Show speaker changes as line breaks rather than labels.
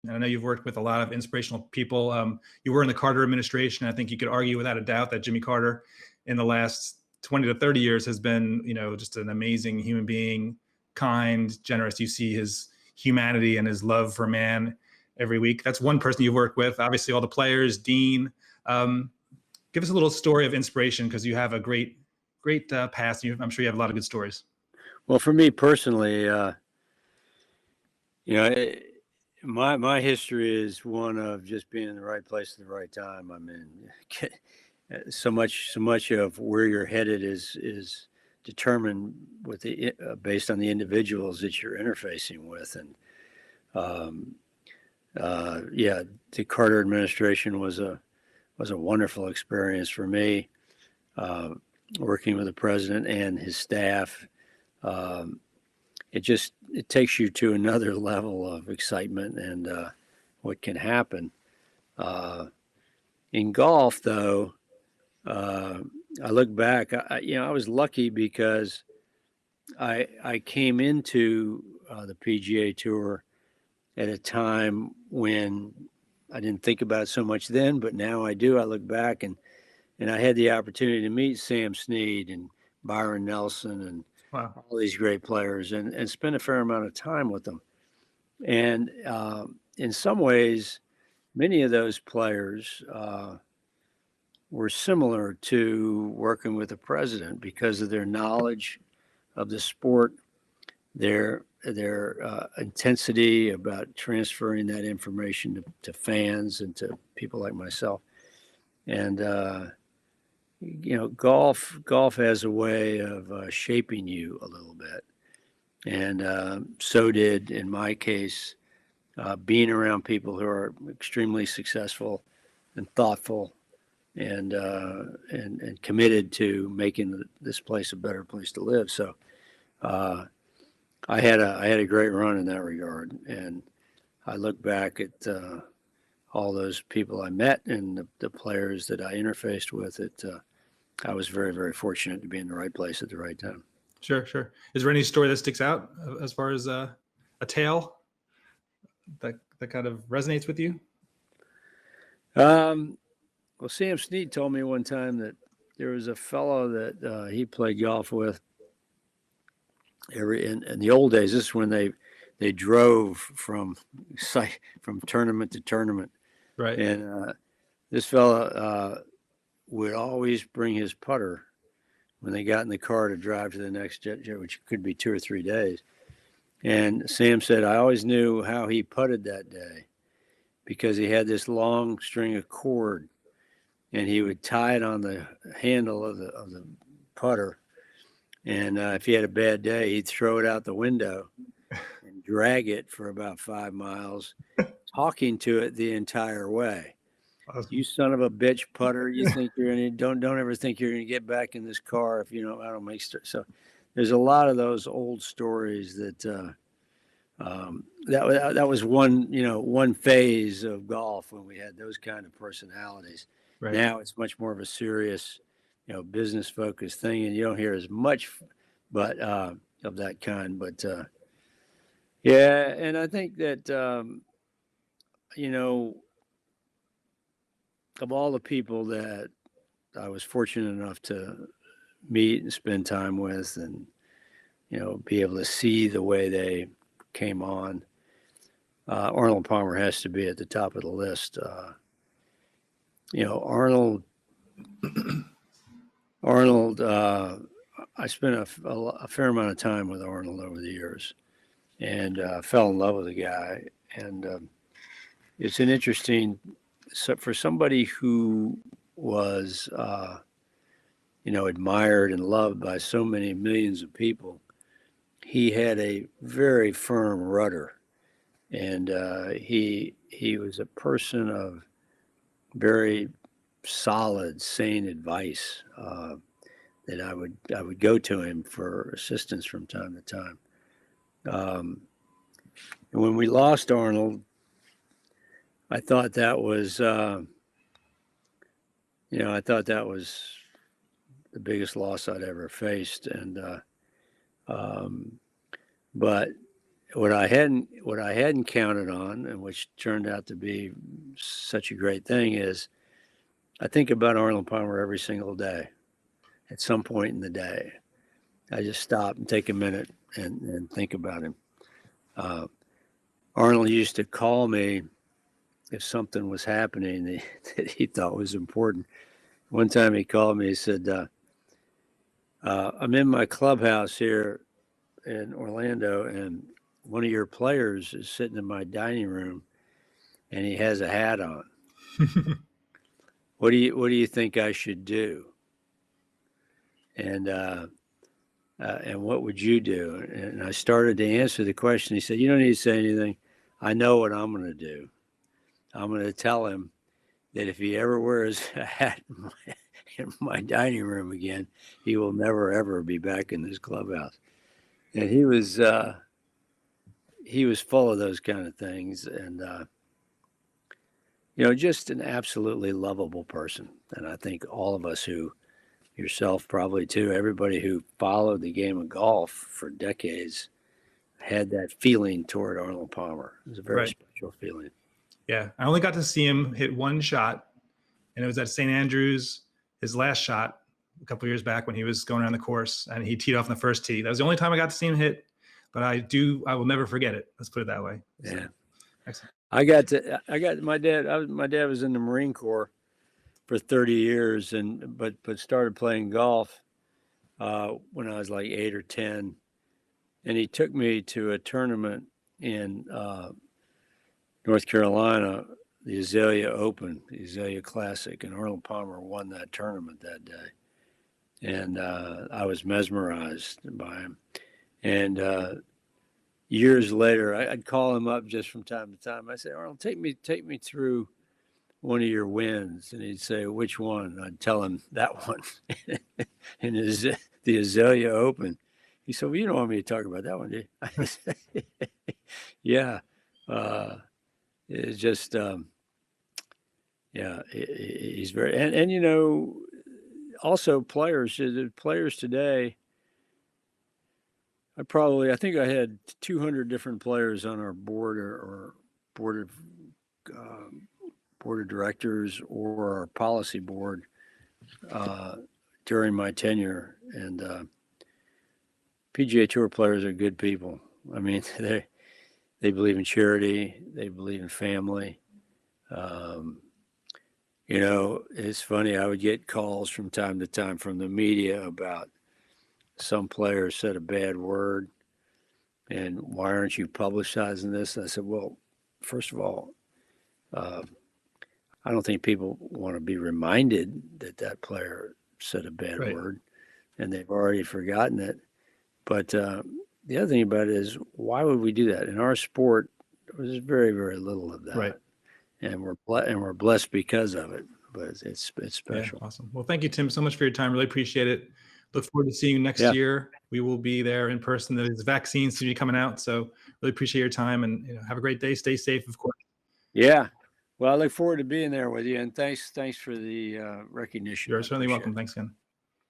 And I know you've worked with a lot of inspirational people. You were in the Carter administration. I think you could argue without a doubt that Jimmy Carter in the last 20 to 30 years has been, just an amazing human being, kind, generous. You see his humanity and his love for man every week. That's one person you work with. Obviously, all the players, Dean. Give us a little story of inspiration, because you have a great past. I'm sure you have a lot of good stories.
Well, for me personally, my history is one of just being in the right place at the right time. I mean, so much of where you're headed is determined based on the individuals that you're interfacing with. And the Carter administration was a wonderful experience for me, working with the president and his staff. It takes you to another level of excitement and what can happen. In golf, though, I look back, I was lucky because I came into the PGA Tour at a time when I didn't think about it so much then, but now I do. I look back and I had the opportunity to meet Sam Snead and Byron Nelson and all these great players and spend a fair amount of time with them. And in some ways, many of those players were similar to working with the president because of their knowledge of the sport, their intensity about transferring that information to fans and to people like myself. And golf has a way of shaping you a little bit. And so did, in my case, being around people who are extremely successful and thoughtful and committed to making this place a better place to live. So I had a great run in that regard. And I look back at all those people I met and the players that I interfaced with. I was very, very fortunate to be in the right place at the right time.
Sure. Is there any story that sticks out as far as a tale that kind of resonates with you?
Well, Sam Snead told me one time that there was a fellow that he played golf with. In the old days, this is when they drove from tournament to tournament.
Right.
And this fella would always bring his putter when they got in the car to drive to the next jet, which could be 2 or 3 days. And Sam said, I always knew how he putted that day because he had this long string of cord and he would tie it on the handle of the putter. And if he had a bad day, he'd throw it out the window and drag it for about 5 miles, talking to it the entire way. Awesome. You son of a bitch putter! You think you're gonna don't ever think you're gonna get back in this car if I don't make so. There's a lot of those old stories that that was one phase of golf when we had those kind of personalities. Right. Now it's much more of a serious, business focused thing, and you don't hear as much, but of that kind. But yeah, and I think that of all the people that I was fortunate enough to meet and spend time with, and be able to see the way they came on, Arnold Palmer has to be at the top of the list. Arnold. I spent a fair amount of time with Arnold over the years, and fell in love with the guy. And it's an interesting, for somebody who was, admired and loved by so many millions of people, he had a very firm rudder, and he was a person of very solid, sane advice that I would go to him for assistance from time to time. And when we lost Arnold, I thought that was, the biggest loss I'd ever faced. And but what I hadn't counted on, and which turned out to be such a great thing, is I think about Arnold Palmer every single day. At some point in the day, I just stop and take a minute and think about him. Arnold used to call me if something was happening that he thought was important. One time he called me, he said, I'm in my clubhouse here in Orlando, and one of your players is sitting in my dining room, and he has a hat on. What do you think I should do? And what would you do? And I started to answer the question. He said, you don't need to say anything. I know what I'm going to do. I'm going to tell him that if he ever wears a hat in my dining room again, he will never, ever be back in this clubhouse. And he was full of those kind of things. And, just an absolutely lovable person. And I think all of us who, yourself probably too, everybody who followed the game of golf for decades had that feeling toward Arnold Palmer. It was a very special feeling.
Yeah, I only got to see him hit one shot, and it was at St. Andrews, his last shot a couple of years back when he was going around the course, and he teed off in the first tee. That was the only time I got to see him hit, but I will never forget it. Let's put it that way.
Yeah.
So, excellent.
My dad was in the Marine Corps for 30 years, but started playing golf when I was like 8 or 10, and he took me to a tournament in North Carolina, the Azalea Open, the Azalea Classic, and Arnold Palmer won that tournament that day, and I was mesmerized by him. And years later, I'd call him up just from time to time. I say, Arnold, take me through one of your wins. And he'd say, which one? I'd tell him that one. And the Azalea Open. He said, well, you don't want me to talk about that one, do you? I said, yeah. It's just, he's very, and also players today, I think I had 200 different players on our board or board of directors or our policy board during my tenure. And PGA Tour players are good people. I mean, they believe in charity. They believe in family. It's funny. I would get calls from time to time from the media about some player said a bad word, and why aren't you publicizing this? And I said, well, first of all, I don't think people want to be reminded that player said a bad word, and they've already forgotten it. But the other thing about it is, why would we do that? In our sport, there's very, very little of that.
Right.
And we're blessed because of it. But it's special.
Yeah, awesome. Well, thank you, Tim, so much for your time. Really appreciate it. Look forward to seeing you next year. We will be there in person. There's vaccines to be coming out. So really appreciate your time, and have a great day. Stay safe, of course.
Yeah. Well, I look forward to being there with you. And thanks for the recognition.
You're certainly welcome. Thanks again.